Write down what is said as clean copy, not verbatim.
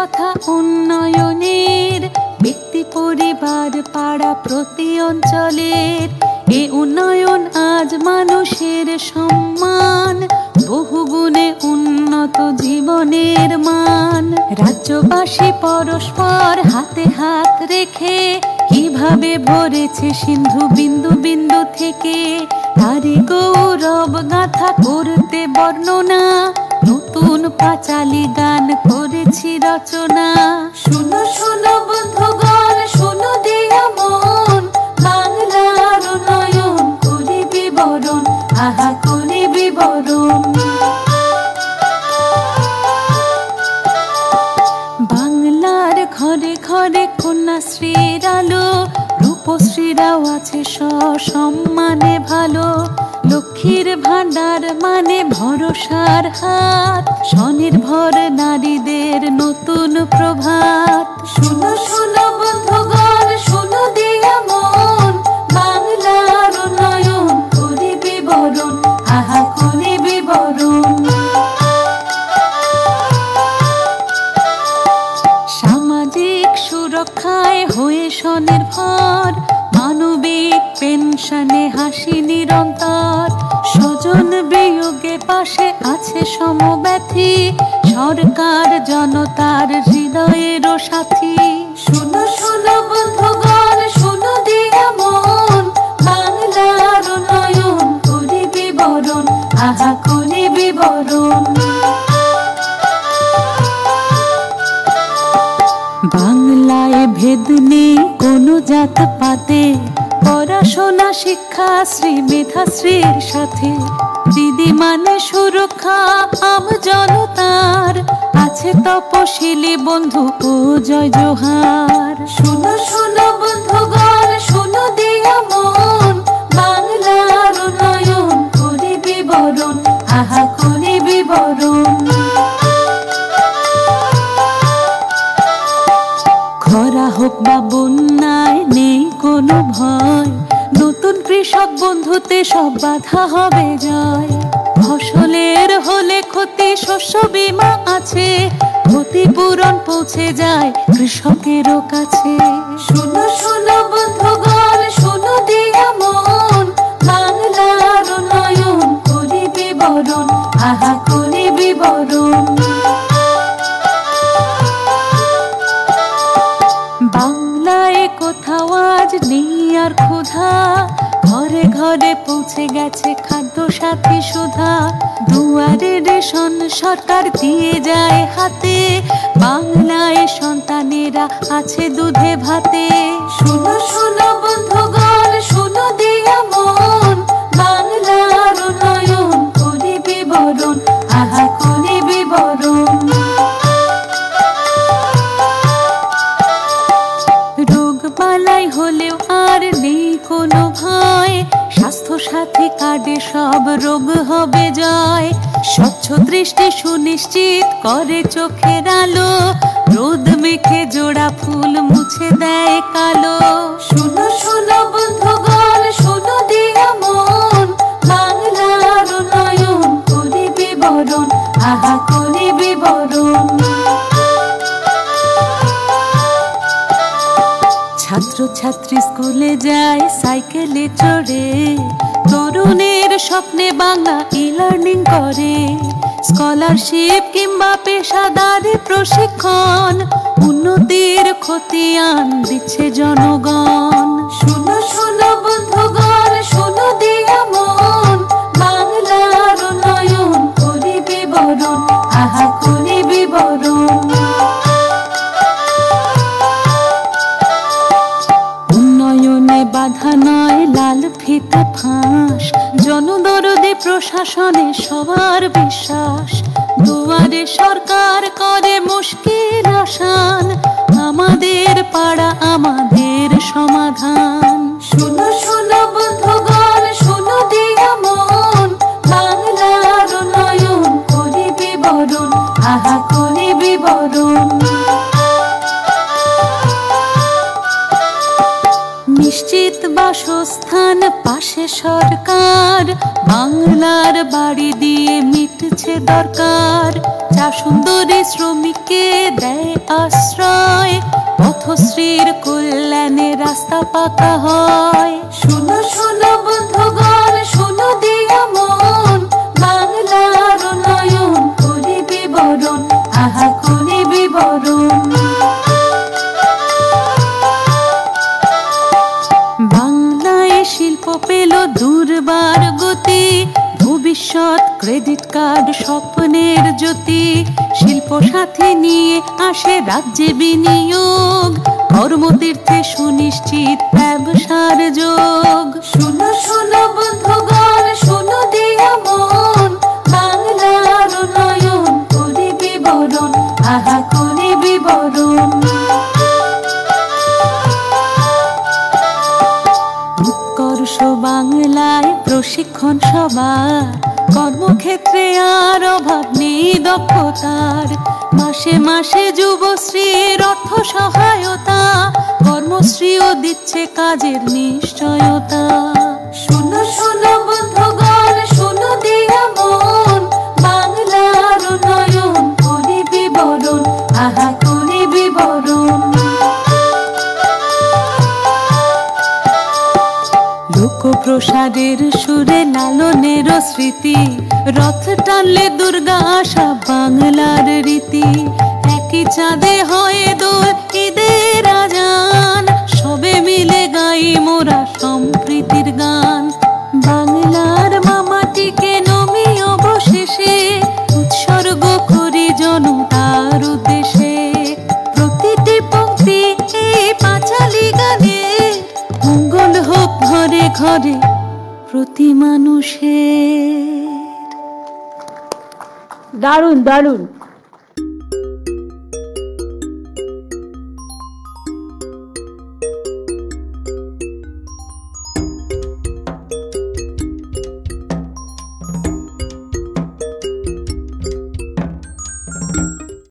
কথা উন্নয়নের, ব্যক্তি পরিবার পাড়া প্রতি অঞ্চলের। এ উন্নয়ন আজ মানুষের সম্মান, বহুগুণে উন্নত জীবনের মান। রাজ্যবাসী পরস্পর হাতে হাত রেখে কিভাবে ভরেছে সিন্ধু বিন্দু বিন্দু থেকে, তারি গৌরব গাথা করতে বর্ণনা, নতুন পাঁচালী গান করেছি রচনা। শুনো শুনো বন্ধুগণ, শুনো দিয়া মন, বাংলার উন্নয়ন করি বিবরণ, আহা করি বিবরণ। বাংলার ঘরে ঘরে কন্যাশ্রীর আলো, রূপশ্রীরাও আছে সসম্মানে ভালো। লক্ষ্মীর ভান্ডার মানে ভরসার হাত, স্বনির্ভর নারীদের নতুন প্রভাত। শুনো শুনো বন্ধুগণ, শুনো দিয়া মন, বাংলার উন্নয়ন করি বিবরণ, আহা করি বিবরণ। সামাজিক সুরক্ষায় হয়ে স্বনির্ভর, মানবিক পেনশনে হাসি নিরন্তর। স্বজন বিয়োগে পাশে আছে সমব্যথী, সরকার জনতার হৃদয়েরও সাথী। শুনো শুনো বন্ধুগণ, শুনো দিয়া মন, বাংলার উন্নয়ন করি বিবরণ, আহা করি বিবরণ। বাংলায় ভেদ নেই কোনো জাত পাতে, পড়াশোনা শিক্ষা শ্রী মেধাশ্রীর সাথে। দিদি মানে সুরক্ষা আম জনতার, আছে তপশিলি বন্ধু ও জয় জোহার। শুনো শুনো বন্ধুগণ, শুনো দিয়া মন, বাংলার উন্নয়ন করি বিবরণ, আহা করি বিবরণ। খরা হোক বা বন্যায় নেই কোনো ভয়, নতুন কৃষক বন্ধুতে সব বাধা হবে জয়। ফসলের হলে ক্ষতি শস্য বীমা আছে, ক্ষতিপূরণ পৌঁছে যায় কৃষকেরও কাছে। শুনো শুনো বন্ধুগণ, শুনো দিয়া মন, বাংলার উন্নয়ন করি বিবরণ, আহা করি বিবরণ। বাংলায় কোথাও আজ নেই আর ক্ষুধা, ঘরে ঘরে পৌঁছে গেছে খাদ্য সাথী সুধা। দুয়ারে রেশন সরকার দিয়ে যায় হাতে, বাংলায় সন্তানেরা আছে দুধে ভাতে। শুনো শুনো বন্ধুগণ, শুনো দিয়া মন, বাংলার উন্নয়ন করি বিবরণ, আহা করি বিবরণ। রোগবালাই হলেও আর নেই কোনো ভয়, স্বাস্থ্য সাথী কার্ডে সব রোগ হবে জয়। স্বচ্ছ দৃষ্টি সুনিশ্চিত করে চোখের আলো, রোদ মেখে জোড়া ফুল মুছে দেয় কালো। শুনো শুনো বন্ধুগণ, শুনো দিয়া মন, বাংলার উন্নয়ন করি বিবরণ, আহা করি বিবরণ। ছাত্র ছাত্রী স্কুলে যায় সাইকেলে চড়ে, তরুণের স্বপ্নে বাংলা ই-লার্নিং করে। স্কলারশিপ কিংবা পেশাদারি প্রশিক্ষণ, উন্নতির খতিয়ান দিচ্ছে জনগণ। শুনো শুনো বন্ধুগণ, শুনো দিয়া মন, বাংলার উন্নয়ন করি বিবরণ, আহা করি বিবরণ। উন্নয়নে বাধা নয় লাল ফিতে ফাঁস, জনদরদি প্রশাসনে সবার বিশ্বাস। দুয়ারে সরকার করে মুশকিল আসান, আমাদের পাড়া আমাদের সমাধান। শুনো শুনো বন্ধুগণ, শুনো দিয়া মন, বাংলার উন্নয়ন করি বিবরণ, আহা করি বিবরণ। নিশ্চিত বাসস্থান পাশে সরকার, বাংলার বাড়ি দিয়ে মিটছে আছে দরকার। চা সুন্দরী শ্রমিককে দেয় আশ্রয়, পথশ্রীর কল্যাণে রাস্তা পাকা হয়। শুনো শুনো বন্ধুগণ, শুনো দিয়া মন, বাংলার উন্নয়ন করি বিবরণ, আহা করি বিবরণ। বাংলায় শিল্প পেল দুর্বার গতি, ভবিষ্যৎ ক্রেডিট কার্ড স্বপ্নের জ্যোতি। শিল্প সাথী নিয়ে আসে রাজ্যে বিনিয়োগ, কর্মতীর্থে সুনিশ্চিত ব্যবসার যোগ। শুনো শুনো বন্ধুগণ, শুনো দিয়া মন, বাংলার উন্নয়ন করি বিবরণ, আহা করি বিবরণ। উৎকর্ষ বাংলায় প্রশিক্ষণ সবার, কর্মক্ষেত্রে আর অভাব নেই দক্ষতার। মাসে মাসে যুবশ্রীর অর্থ সহায়তা, কর্মশ্রীও দিচ্ছে কাজের নিশ্চয়তা। শুনো শুনো বন্ধুগণ, শুনো দিয়া মন, বাংলার উন্নয়ন করি বিবরণ, আহা করি বিবরণ। লোকপ্রসাদের সুরে লালনের স্মৃতি, রথ টানলে দুর্গা আসা বাংলার রীতি। একই চাঁদে হয় দোল ঈদের আজান, সবে মিলে গাই মোরা সম্প্রীতির গান। বাংলার মামাটিকে নমি অবশেষে উৎসর্গ করি জনতার উদ্দেশ্যে। প্রতিটি পংক্তি এই পাঁচালী গানে, মঙ্গল হোক ঘরে ঘরে প্রতি মানুষের। দারুণ দারুণ।